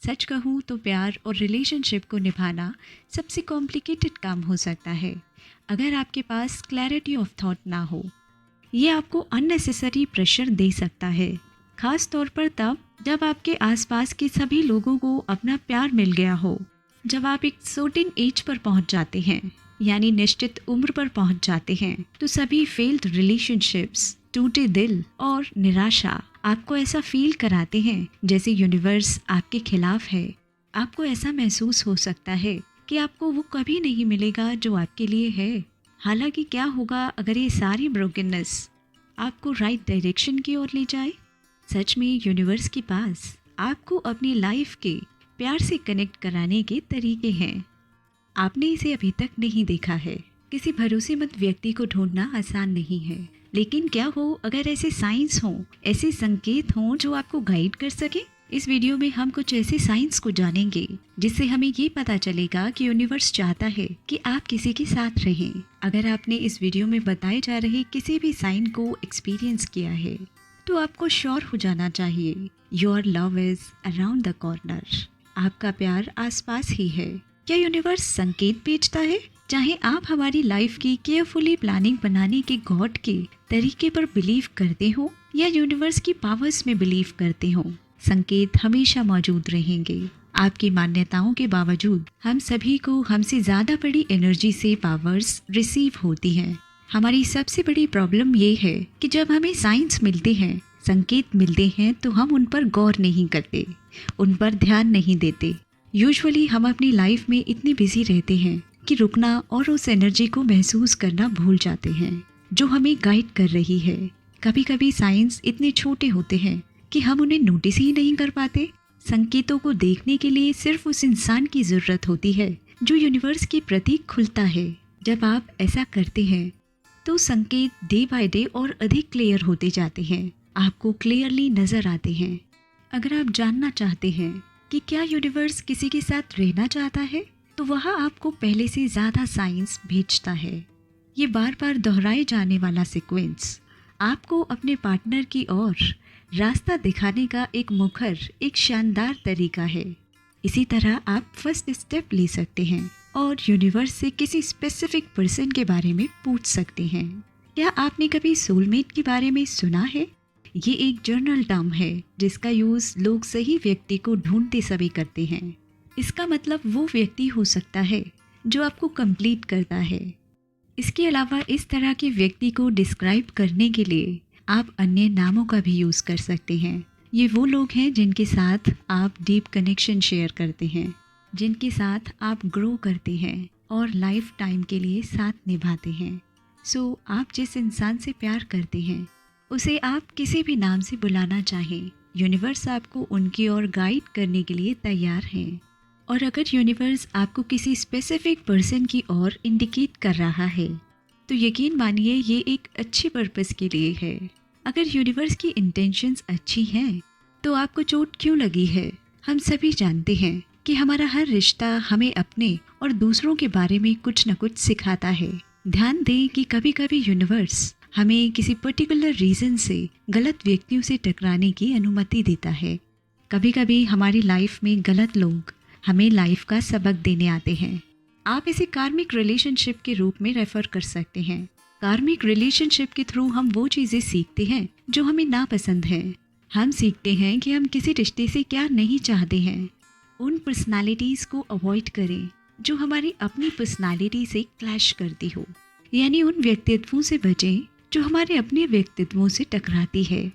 सच कहूँ तो प्यार और रिलेशनशिप को निभाना सबसे कॉम्प्लिकेटेड काम हो सकता है अगर आपके पास क्लैरिटी ऑफ थॉट ना हो। ये आपको अननेसेसरी प्रेशर दे सकता है, खास तौर पर तब जब आपके आसपास के सभी लोगों को अपना प्यार मिल गया हो। जब आप एक सर्टेन एज पर पहुंच जाते हैं, यानी निश्चित उम्र पर पहुंच जाते हैं, तो सभी फेल्ड रिलेशनशिप्स, टूटे दिल और निराशा आपको ऐसा फील कराते हैं जैसे यूनिवर्स आपके खिलाफ है। आपको ऐसा महसूस हो सकता है कि आपको वो कभी नहीं मिलेगा जो आपके लिए है। हालांकि क्या होगा अगर ये सारी ब्रोकननेस आपको राइट डायरेक्शन की ओर ले जाए? सच में यूनिवर्स के पास आपको अपनी लाइफ के प्यार से कनेक्ट कराने के तरीके हैं। आपने इसे अभी तक नहीं देखा है। किसी भरोसेमंद व्यक्ति को ढूंढना आसान नहीं है, लेकिन क्या हो अगर ऐसे साइंस हों, ऐसे संकेत हों जो आपको गाइड कर सके? इस वीडियो में हम कुछ ऐसे साइंस को जानेंगे जिससे हमें ये पता चलेगा कि यूनिवर्स चाहता है कि आप किसी के साथ रहें। अगर आपने इस वीडियो में बताए जा रहे किसी भी साइन को एक्सपीरियंस किया है तो आपको श्योर हो जाना चाहिए, your love is around the corner. आपका प्यार आसपास ही है। क्या यूनिवर्स संकेत भेजता है? चाहे आप हमारी लाइफ की केयरफुली प्लानिंग बनाने के गॉड के तरीके पर बिलीव करते हो या यूनिवर्स की पावर्स में बिलीव करते हो, संकेत हमेशा मौजूद रहेंगे। आपकी मान्यताओं के बावजूद हम सभी को हमसे ज़्यादा बड़ी एनर्जी से पावर्स रिसीव होती हैं। हमारी सबसे बड़ी प्रॉब्लम ये है कि जब हमें साइंस मिलते हैं, संकेत मिलते हैं, तो हम उन पर गौर नहीं करते, उन पर ध्यान नहीं देते। यूजुअली हम अपनी लाइफ में इतने बिजी रहते हैं कि रुकना और उस एनर्जी को महसूस करना भूल जाते हैं जो हमें गाइड कर रही है। कभी कभी साइंस इतने छोटे होते हैं कि हम उन्हें नोटिस ही नहीं कर पाते। संकेतों को देखने के लिए सिर्फ उस इंसान की ज़रूरत होती है जो यूनिवर्स के प्रति खुलता है। जब आप ऐसा करते हैं तो संकेत डे बाय डे और अधिक क्लियर होते जाते हैं, आपको क्लियरली नज़र आते हैं। अगर आप जानना चाहते हैं कि क्या यूनिवर्स किसी के साथ रहना चाहता है, तो वह आपको पहले से ज़्यादा साइंस भेजता है। ये बार बार दोहराए जाने वाला सीक्वेंस आपको अपने पार्टनर की ओर रास्ता दिखाने का एक मुखर, एक शानदार तरीका है। इसी तरह आप फर्स्ट स्टेप ले सकते हैं और यूनिवर्स से किसी स्पेसिफिक पर्सन के बारे में पूछ सकते हैं। क्या आपने कभी सोलमेट के बारे में सुना है? ये एक जर्नल टर्म है जिसका यूज़ लोग सही व्यक्ति को ढूंढते समय करते हैं। इसका मतलब वो व्यक्ति हो सकता है जो आपको कंप्लीट करता है। इसके अलावा इस तरह के व्यक्ति को डिस्क्राइब करने के लिए आप अन्य नामों का भी यूज़ कर सकते हैं। ये वो लोग हैं जिनके साथ आप डीप कनेक्शन शेयर करते हैं, जिनके साथ आप ग्रो करते हैं और लाइफ टाइम के लिए साथ निभाते हैं। सो आप जिस इंसान से प्यार करते हैं उसे आप किसी भी नाम से बुलाना चाहें, यूनिवर्स आपको उनकी ओर गाइड करने के लिए तैयार है। और अगर यूनिवर्स आपको किसी स्पेसिफिक पर्सन की ओर इंडिकेट कर रहा है तो यकीन मानिए ये एक अच्छी पर्पस के लिए है। अगर यूनिवर्स की इंटेंशंस अच्छी हैं तो आपको चोट क्यों लगी है? हम सभी जानते हैं कि हमारा हर रिश्ता हमें अपने और दूसरों के बारे में कुछ न कुछ सिखाता है। ध्यान दें कि कभी कभी यूनिवर्स हमें किसी पर्टिकुलर रीज़न से गलत व्यक्तियों से टकराने की अनुमति देता है। कभी कभी हमारी लाइफ में गलत लोग हमें लाइफ का सबक देने आते हैं। आप इसे कार्मिक रिलेशनशिप के रूप में रेफर कर सकते हैं। कार्मिक रिलेशनशिप के थ्रू हम वो चीज़ें सीखते हैं जो हमें नापसंद है। हम सीखते हैं कि हम किसी रिश्ते से क्या नहीं चाहते हैं। उन पर्सनालिटीज़ को अवॉइड करें जो हमारी अपनी पर्सनालिटी से क्लैश करती हो, यानी उन व्यक्तित्वों से बचें जो हमारे अपने व्यक्तित्वों से टकराती है।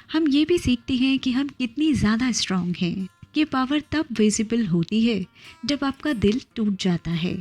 हम ये भी सीखते हैं कि हम कितनी ज़्यादा स्ट्रांग हैं। ये पावर तब विजिबल होती है जब आपका दिल टूट जाता है,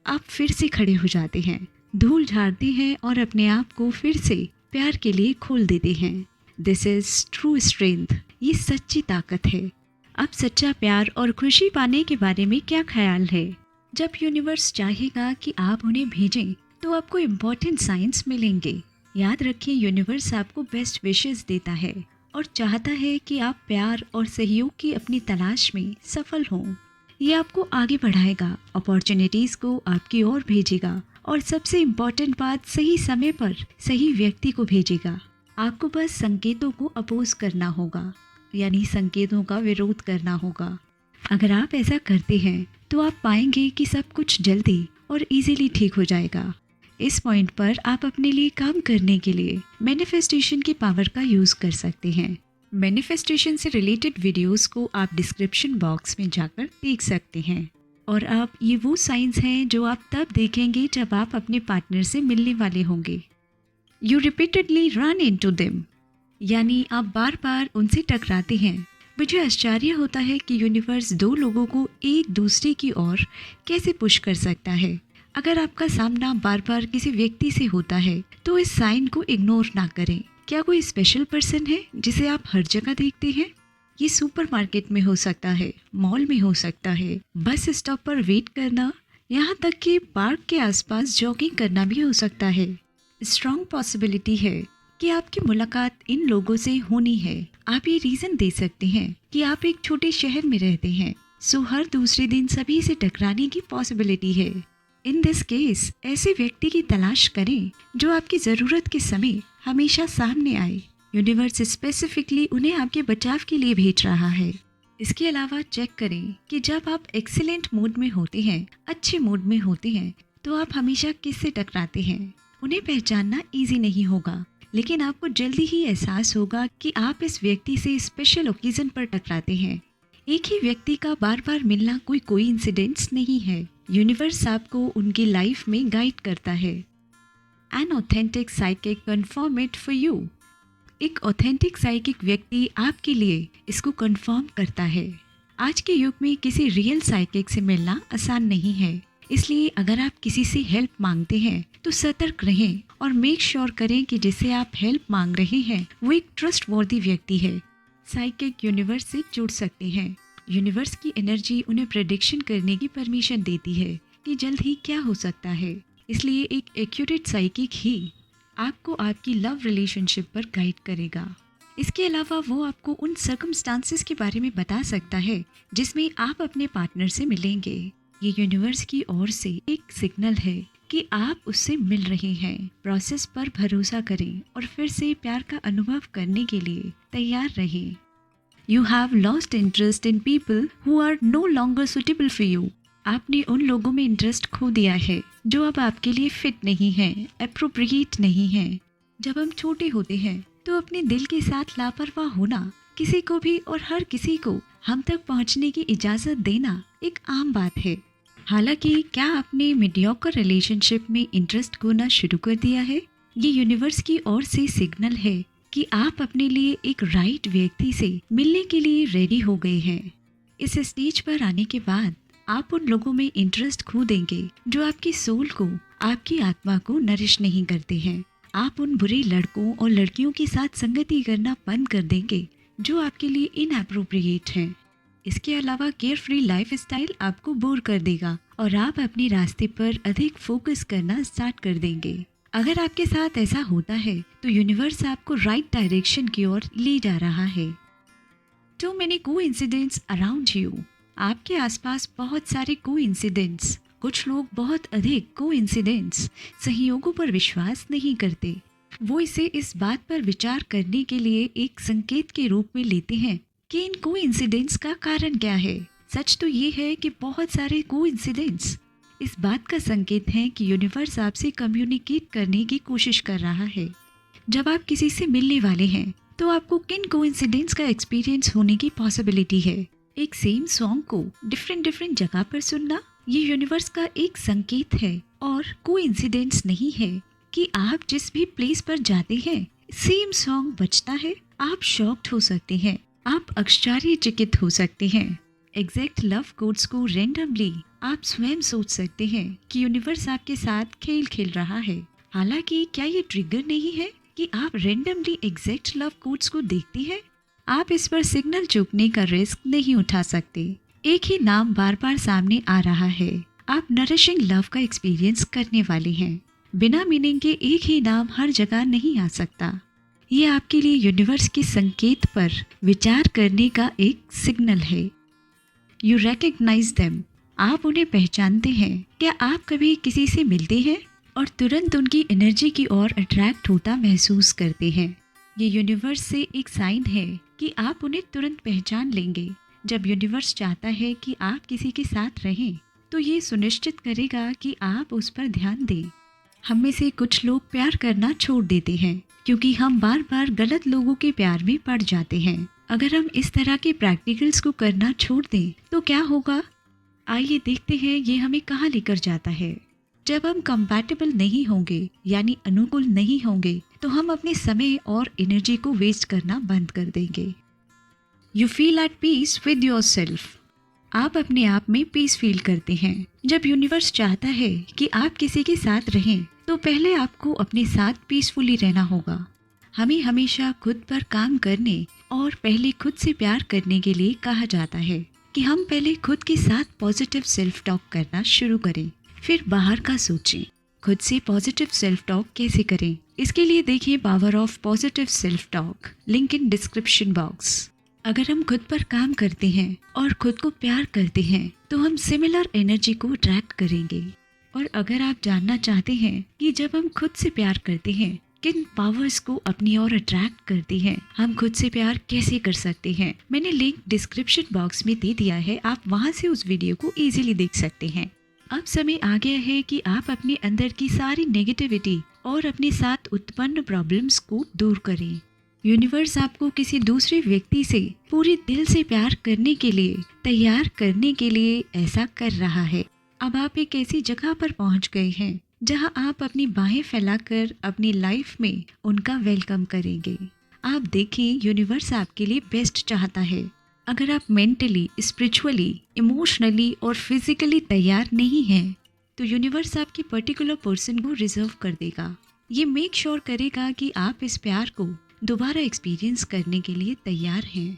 आप फिर से खड़े हो जाते हैं, धूल झाड़ते हैं और अपने आप को फिर से प्यार के लिए खोल देते हैं। This is true strength. ये सच्ची ताकत है। अब सच्चा प्यार और खुशी पाने के बारे में क्या ख्याल है? जब यूनिवर्स चाहेगा कि आप उन्हें भेजें तो आपको इम्पोर्टेंट साइंस मिलेंगे। याद रखें, यूनिवर्स आपको बेस्ट विशेस देता है और चाहता है कि आप प्यार और सहयोग की अपनी तलाश में सफल हों। ये आपको आगे बढ़ाएगा, अपॉर्चुनिटीज़ को आपकी ओर भेजेगा और सबसे इम्पॉर्टेंट बात, सही समय पर सही व्यक्ति को भेजेगा। आपको बस संकेतों को अपोज करना होगा, यानी संकेतों का विरोध करना होगा। अगर आप ऐसा करते हैं तो आप पाएंगे कि सब कुछ जल्दी और इजीली ठीक हो जाएगा। इस पॉइंट पर आप अपने लिए काम करने के लिए मैनिफेस्टेशन की पावर का यूज़ कर सकते हैं। मैनिफेस्टेशन से रिलेटेड वीडियोस को आप डिस्क्रिप्शन बॉक्स में जाकर देख सकते हैं। और अब ये वो साइंस हैं जो आप तब देखेंगे जब आप अपने पार्टनर से मिलने वाले होंगे। You repeatedly run into them, यानी आप बार बार उनसे टकराते हैं। मुझे आश्चर्य होता है कि यूनिवर्स दो लोगों को एक दूसरे की ओर कैसे पुश कर सकता है। अगर आपका सामना बार बार किसी व्यक्ति से होता है तो इस साइन को इग्नोर ना करें। क्या कोई स्पेशल पर्सन है जिसे आप हर जगह देखते हैं? ये सुपरमार्केट में हो सकता है, मॉल में हो सकता है, बस स्टॉप पर वेट करना, यहाँ तक कि पार्क के आसपास जॉगिंग करना भी हो सकता है। स्ट्रॉन्ग पॉसिबिलिटी है कि आपकी मुलाकात इन लोगों से होनी है। आप ये रीज़न दे सकते हैं कि आप एक छोटे शहर में रहते हैं, सो हर दूसरे दिन सभी से टकराने की पॉसिबिलिटी है। इन दिस केस ऐसे व्यक्ति की तलाश करें जो आपकी ज़रूरत के समय हमेशा सामने आए। यूनिवर्स स्पेसिफिकली उन्हें आपके बचाव के लिए भेज रहा है। इसके अलावा चेक करें कि जब आप एक्सीलेंट मूड में होते हैं, अच्छे मूड में होते हैं, तो आप हमेशा किससे टकराते हैं। उन्हें पहचानना इजी नहीं होगा, लेकिन आपको जल्दी ही एहसास होगा कि आप इस व्यक्ति से स्पेशल ओकेजन पर टकराते हैं। एक ही व्यक्ति का बार बार मिलना कोई कोइंसिडेंस नहीं है। यूनिवर्स आपको उनकी लाइफ में गाइड करता है। An authentic psychic confirm it for you. एक ऑथेंटिक साइकिक व्यक्ति आपके लिए इसको कन्फर्म करता है। आज के युग में किसी रियल साइकिक से मिलना आसान नहीं है, इसलिए अगर आप किसी से हेल्प मांगते हैं तो सतर्क रहें और मेक श्योर करें कि जिसे आप हेल्प मांग रहे हैं वो एक ट्रस्टवर्दी व्यक्ति है। साइकिक यूनिवर्स से जुड़ सकते हैं। यूनिवर्स की एनर्जी उन्हें प्रेडिक्शन करने की परमिशन देती है कि जल्द ही क्या हो सकता है। इसलिए एक एक्यूरेट साइकिक ही आपको आपकी लव रिलेशनशिप पर गाइड करेगा। इसके अलावा वो आपको उन सर्कमस्टांसेस के बारे में बता सकता है जिसमें आप अपने पार्टनर से मिलेंगे। ये यूनिवर्स की ओर से एक सिग्नल है कि आप उससे मिल रहे हैं। प्रोसेस पर भरोसा करें और फिर से प्यार का अनुभव करने के लिए तैयार रहें। You have lost interest in people who are no longer suitable for you. आपने उन लोगों में इंटरेस्ट खो दिया है जो अब आपके लिए फिट नहीं है, एप्रोप्रिएट नहीं है। जब हम छोटे होते हैं तो अपने दिल के साथ लापरवाह होना, किसी को भी और हर किसी को हम तक पहुंचने की इजाज़त देना एक आम बात है। हालांकि क्या आपने मीडियोकर रिलेशनशिप में इंटरेस्ट खोना शुरू कर दिया है? ये यूनिवर्स की ओर से सिग्नल है कि आप अपने लिए एक राइट व्यक्ति से मिलने के लिए रेडी हो गए हैं। इस स्टेज पर आने के बाद आप उन लोगों में इंटरेस्ट खो देंगे जो आपकी सोल को, आपकी आत्मा को नरिश नहीं करते हैं। आप उन बुरे लड़कों और लड़कियों के साथ संगति करना बंद कर देंगे जो आपके लिए इनएप्रोप्रिएट हैं। इसके अलावा केयर फ्री लाइफ स्टाइल आपको बोर कर देगा और आप अपने रास्ते पर अधिक फोकस करना स्टार्ट कर देंगे। अगर आपके साथ ऐसा होता है तो यूनिवर्स आपको राइट डायरेक्शन की ओर ले जा रहा है। Too many coincidences around you. आपके आसपास बहुत सारे कोइंसिडेंट्स। कुछ लोग बहुत अधिक कोइंसिडेंट्स, संयोगों पर विश्वास नहीं करते। वो इसे इस बात पर विचार करने के लिए एक संकेत के रूप में लेते हैं कि इन कोइंसिडेंट्स का कारण क्या है। सच तो ये है कि बहुत सारे कोइंसिडेंट्स इस बात का संकेत हैं कि यूनिवर्स आपसे कम्युनिकेट करने की कोशिश कर रहा है। जब आप किसी से मिलने वाले हैं तो आपको किन कोइंसिडेंट्स का एक्सपीरियंस होने की पॉसिबिलिटी है। एक सेम सॉन्ग को डिफरेंट जगह पर सुनना, ये यूनिवर्स का एक संकेत है और कोइंसिडेंस नहीं है कि आप जिस भी प्लेस पर जाते हैं सेम सॉन्ग बजता है। आप शॉक्ड हो सकते हैं, आप आश्चर्यचकित हो सकते हैं। एग्जैक्ट लव कोड्स को रेंडमली आप स्वयं सोच सकते हैं कि यूनिवर्स आपके साथ खेल खेल रहा है। हालांकि क्या ये ट्रिगर नहीं है कि आप रेंडमली एग्जैक्ट लव कोड्स को देखते हैं? आप इस पर सिग्नल चूकने का रिस्क नहीं उठा सकते। एक ही नाम बार बार सामने आ रहा है। आप नरिशिंग लव का एक्सपीरियंस करने वाले हैं। बिना मीनिंग के एक ही नाम हर जगह नहीं आ सकता। ये आपके लिए यूनिवर्स के संकेत पर विचार करने का एक सिग्नल है। You recognise them. आप उन्हें पहचानते हैं। क्या आप कभी किसी से मिलते हैं और तुरंत उनकी एनर्जी की ओर अट्रैक्ट होता महसूस करते हैं? ये यूनिवर्स से एक साइन है कि आप उन्हें तुरंत पहचान लेंगे जब यूनिवर्स चाहता है कि आप किसी के साथ रहें तो ये सुनिश्चित करेगा कि आप उस पर ध्यान दें। हम में से कुछ लोग प्यार करना छोड़ देते हैं क्योंकि हम बार बार गलत लोगों के प्यार में पड़ जाते हैं। अगर हम इस तरह के प्रैक्टिकल्स को करना छोड़ दें तो क्या होगा? आइए देखते हैं ये हमें कहाँ लेकर जाता है। जब हम कंपैटिबल नहीं होंगे यानी अनुकूल नहीं होंगे तो हम अपने समय और एनर्जी को वेस्ट करना बंद कर देंगे। You feel at peace with yourself. आप अपने आप में पीस फील करते हैं। जब यूनिवर्स चाहता है कि आप किसी के साथ रहें तो पहले आपको अपने साथ पीसफुली रहना होगा। हमें हमेशा खुद पर काम करने और पहले खुद से प्यार करने के लिए कहा जाता है कि हम पहले खुद के साथ पॉजिटिव सेल्फ टॉक करना शुरू करें, फिर बाहर का सोचें। खुद से पॉजिटिव सेल्फ टॉक कैसे करें, इसके लिए देखिए power of positive self talk, link in description box. अगर हम खुद पर काम करते हैं और खुद को प्यार करते हैं तो हम सिमिलर एनर्जी को अट्रैक्ट करेंगे। और अगर आप जानना चाहते हैं कि जब हम खुद से प्यार करते हैं किन पावर्स को अपनी ओर अट्रैक्ट करते हैं, हम खुद से प्यार कैसे कर सकते हैं, मैंने लिंक डिस्क्रिप्शन बॉक्स में दे दिया है। आप वहां से उस वीडियो को इजीली देख सकते हैं। अब समय आ गया है कि आप अपने अंदर की सारी नेगेटिविटी और अपने साथ उत्पन्न प्रॉब्लम्स को दूर करें। यूनिवर्स आपको किसी दूसरे व्यक्ति से पूरे दिल से प्यार करने के लिए तैयार करने के लिए ऐसा कर रहा है। अब आप एक ऐसी जगह पर पहुंच गए हैं जहां आप अपनी बाहें फैलाकर अपनी लाइफ में उनका वेलकम करेंगे। आप देखिए, यूनिवर्स आपके लिए बेस्ट चाहता है। अगर आप मेंटली, स्पिरिचुअली, इमोशनली और फिजिकली तैयार नहीं हैं तो यूनिवर्स आपकी पर्टिकुलर पर्सन को रिजर्व कर देगा। ये मेक श्योर करेगा कि आप इस प्यार को दोबारा एक्सपीरियंस करने के लिए तैयार हैं।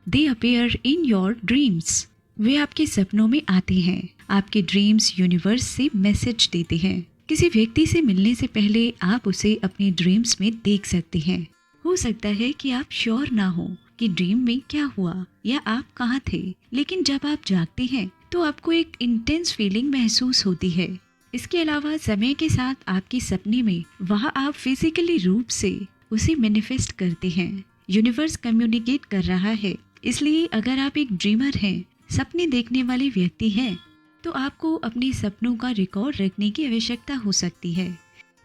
They appear in your dreams. वे आपके सपनों में आते हैं। आपके ड्रीम्स यूनिवर्स से मैसेज देते हैं। किसी व्यक्ति से मिलने से पहले आप उसे अपने ड्रीम्स में देख सकते हैं। हो सकता है कि आप श्योर ना हो कि ड्रीम में क्या हुआ या आप कहाँ थे, लेकिन जब आप जागते हैं तो आपको एक इंटेंस फीलिंग महसूस होती है। इसके अलावा समय के साथ आपके सपने में वहाँ आप फिजिकली रूप से उसे मैनिफेस्ट करते हैं। यूनिवर्स कम्युनिकेट कर रहा है। इसलिए अगर आप एक ड्रीमर हैं, सपने देखने वाले व्यक्ति हैं, तो आपको अपने सपनों का रिकॉर्ड रखने की आवश्यकता हो सकती है।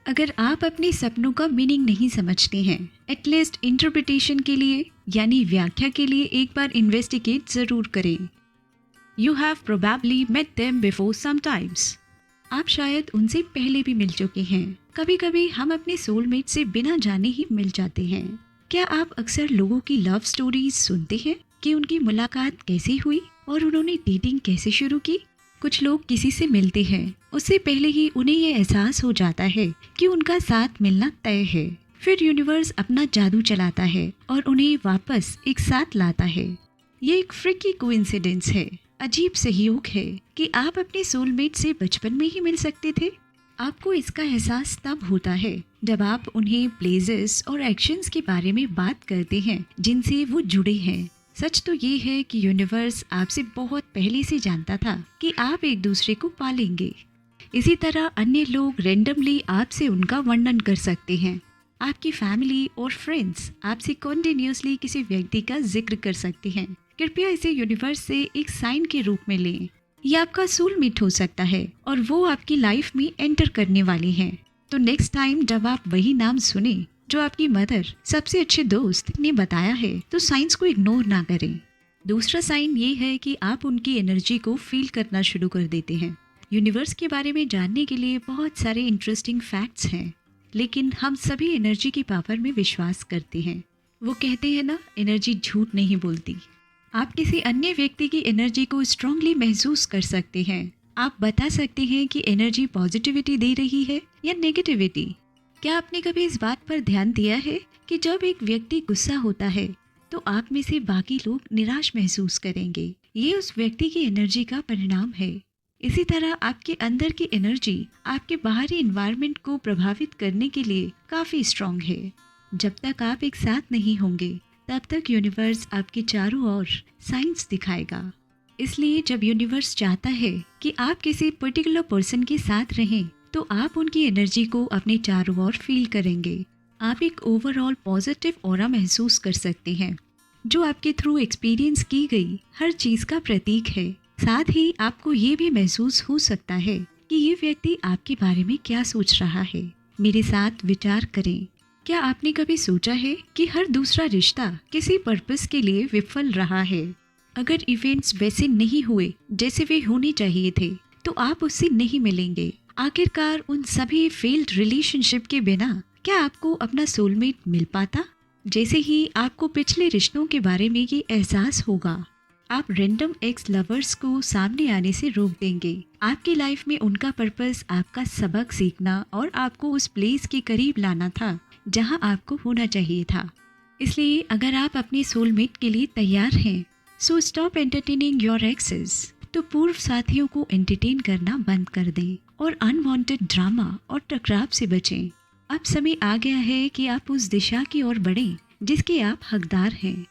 अगर आप अपने सपनों का मीनिंग नहीं समझते हैं, एटलीस्ट इंटरप्रिटेशन के लिए यानी व्याख्या के लिए एक बार इन्वेस्टिगेट जरूर करें। You have probably met them before sometimes. आप शायद उनसे पहले भी मिल चुके हैं। कभी कभी हम अपने सोलमेट से बिना जाने ही मिल जाते हैं। क्या आप अक्सर लोगों की लव स्टोरीज सुनते हैं कि उनकी मुलाकात कैसे हुई और उन्होंने डेटिंग कैसे शुरू की? कुछ लोग किसी से मिलते हैं, उससे पहले ही उन्हें ये एहसास हो जाता है कि उनका साथ मिलना तय है। फिर यूनिवर्स अपना जादू चलाता है और उन्हें वापस एक साथ लाता है। ये एक फ्रिकी कोइंसिडेंस है, अजीब सहयोग है कि आप अपने सोलमेट से बचपन में ही मिल सकते थे। आपको इसका एहसास तब होता है जब आप उन्हें प्लेसेस और एक्शंस के बारे में बात करते हैं जिनसे वो जुड़े हैं। सच तो ये है कि यूनिवर्स आपसे बहुत पहले से जानता था कि आप एक दूसरे को पालेंगे। इसी तरह अन्य लोग रेंडमली आपसे उनका वर्णन कर सकते हैं। आपकी फैमिली और फ्रेंड्स आपसे कॉन्टिन्यूसली किसी व्यक्ति का जिक्र कर सकते हैं। कृपया इसे यूनिवर्स से एक साइन के रूप में लें। ये आपका सोलमेट हो सकता है और वो आपकी लाइफ में एंटर करने वाले हैं। तो नेक्स्ट टाइम जब आप वही नाम सुने जो आपकी मदर, सबसे अच्छे दोस्त ने बताया है, तो साइंस को इग्नोर ना करें। दूसरा साइन ये है कि आप उनकी एनर्जी को फील करना शुरू कर देते हैं। यूनिवर्स के बारे में जानने के लिए बहुत सारे इंटरेस्टिंग फैक्ट्स हैं, लेकिन हम सभी एनर्जी की पावर में विश्वास करते हैं। वो कहते हैं ना, एनर्जी झूठ नहीं बोलती। आप किसी अन्य व्यक्ति की एनर्जी को स्ट्रांगली महसूस कर सकते हैं। आप बता सकते हैं कि एनर्जी पॉजिटिविटी दे रही है या नेगेटिविटी। क्या आपने कभी इस बात पर ध्यान दिया है कि जब एक व्यक्ति गुस्सा होता है तो आप में से बाकी लोग निराश महसूस करेंगे? ये उस व्यक्ति की एनर्जी का परिणाम है। इसी तरह आपके अंदर की एनर्जी आपके बाहरी एनवायरनमेंट को प्रभावित करने के लिए काफ़ी स्ट्रांग है। जब तक आप एक साथ नहीं होंगे तब तक यूनिवर्स आपके चारों ओर साइंस दिखाएगा। इसलिए जब यूनिवर्स चाहता है कि आप किसी पर्टिकुलर पर्सन के साथ रहें तो आप उनकी एनर्जी को अपने चारों ओर फील करेंगे। आप एक ओवरऑल पॉजिटिव ऑरा महसूस कर सकते हैं। जो आपके थ्रू एक्सपीरियंस की गई हर चीज़ का प्रतीक है। साथ ही आपको ये भी महसूस हो सकता है कि ये व्यक्ति आपके बारे में क्या सोच रहा है। मेरे साथ विचार करें। क्या आपने कभी सोचा है कि हर दूसरा रिश्ता किसी पर्पस के लिए विफल रहा है? अगर इवेंट्स वैसे नहीं हुए जैसे वे होने चाहिए थे, तो आप उससे नहीं मिलेंगे। आखिरकार उन सभी फेल्ड रिलेशनशिप के बिना क्या आपको अपना सोलमेट मिल पाता? जैसे ही आपको पिछले रिश्तों के बारे में ये एहसास होगा, आप रैंडम एक्स लवर्स को सामने आने से रोक देंगे। आपकी लाइफ में उनका पर्पस आपका सबक सीखना और आपको उस प्लेस के करीब लाना था जहां आपको होना चाहिए था। इसलिए अगर आप अपने सोलमेट के लिए तैयार हैं, so stop entertaining your exes. तो पूर्व साथियों को एंटरटेन करना बंद कर दें और अनवांटेड ड्रामा और टकराव से बचें। अब समय आ गया है कि आप उस दिशा की ओर बढ़ें जिसके आप हकदार हैं।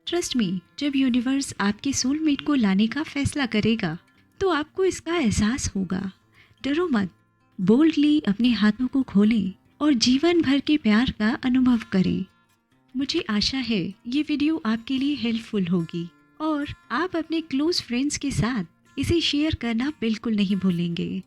ट्रस्ट मी, जब यूनिवर्स आपके सोलमेट को लाने का फैसला करेगा तो आपको इसका एहसास होगा। डरो मत, बोल्डली अपने हाथों को खोलें और जीवन भर के प्यार का अनुभव करें। मुझे आशा है ये वीडियो आपके लिए हेल्पफुल होगी और आप अपने क्लोज फ्रेंड्स के साथ इसे शेयर करना बिल्कुल नहीं भूलेंगे।